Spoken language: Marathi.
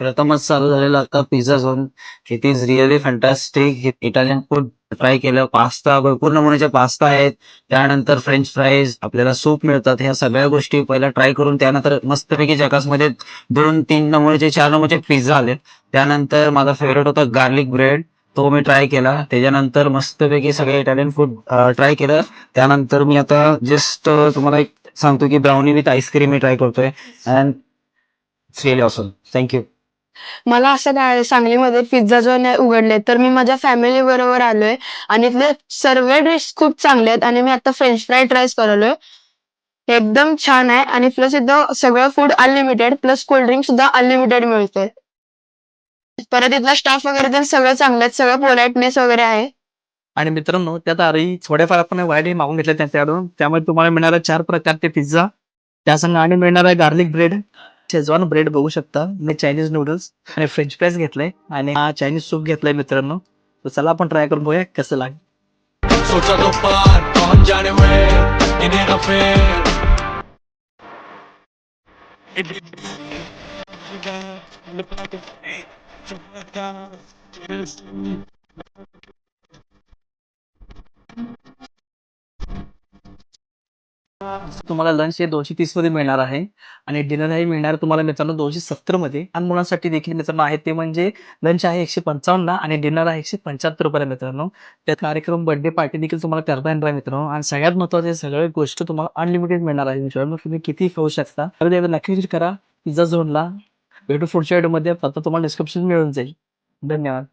प्रथमच चालू झालेला आता pizza zone. It is really fantastic. Italian food try केलं. पास्ता, भरपूर नमुन्याचे पास्ता आहेत. त्यानंतर फ्रेंच फ्राईज, आपल्याला सूप मिळतात. ह्या सगळ्या गोष्टी पहिला ट्राय करून त्यानंतर मस्तपैकी जकासमध्ये 2-3 नमुन्याचे 4 नमुन्याचे पिझ्झा आले. त्यानंतर माझा फेव्हरेट होता गार्लिक ब्रेड. तो मी ट्राय केला. त्याच्यानंतर मस्तपैकी सगळे इटालियन फूड ट्राय केलं. त्यानंतर मी आता जस्ट तुम्हाला एक सांगतो की ब्राउनी विथ आईस्क्रीम मी ट्राय करतोय. And it's really awesome. Thank मला असं काय सांगलीमध्ये पिझ्झा झोन उघडले तर मी माझ्या फॅमिली बरोबर आलोय आणि इथले सर्व डिश खूप चांगले आहेत आणि मी आता फ्रेंच फ्राय ट्राय करलोय. एकदम छान आहे आणि प्लस इथं सगळं फूड अनलिमिटेड प्लस कोल्ड्रिंक सुद्धा अनलिमिटेड मिळते. परत इथला स्टाफ वगैरे तर सगळं चांगलं आहे, सगळं पोलाइटनेस वगैरे आहे. आणि मित्रांनो, त्यात आरही थोड्याफार आपण व्हाईटही मागून घेतल्या त्यांच्याकडून. त्यामुळे तुम्हाला मिळणार आहे 4 प्रकारचे पिझ्झा. त्यासंग आणि मिळणार आहे गार्लिक ब्रेड, शेजवान ब्रेड बघू शकता. मी चायनीज नूडल्स आणि फ्रेंच फ्राईज घेतलंय आणि हा चायनीज सूप घेतलाय मित्रांनो. तर चला आपण ट्राय करून बघूया कसं लागेल. Sotto toppar, on Johnny Way, in an affair. तुम्हाला लंच हे 230 मध्ये मिळणार आहे आणि डिनर हे मिळणार तुम्हाला मित्रांनो 270 मध्ये. आणि मुलांसाठी देखील मित्रांनो आहे ते म्हणजे लंच आहे 155 ला आणि डिनर आहे 175 रुपयाला मित्रांनो. त्यात कार्यक्रम बर्थडे पार्टी देखील तुम्हाला करता येणार आहे मित्रांनो. आणि सगळ्यात महत्त्वाचे सगळ्या गोष्ट तुम्हाला अनलिमिटेड मिळणार आहे मित्रांनो. तुम्ही किती खाऊ शकता. तर एकदा नक्की विजिट करा पिझ्झा झोनला. भेटू पुढच्या व्हिडिओमध्ये. आता तुम्हाला डिस्क्रिप्शन मिळून जाईल. धन्यवाद.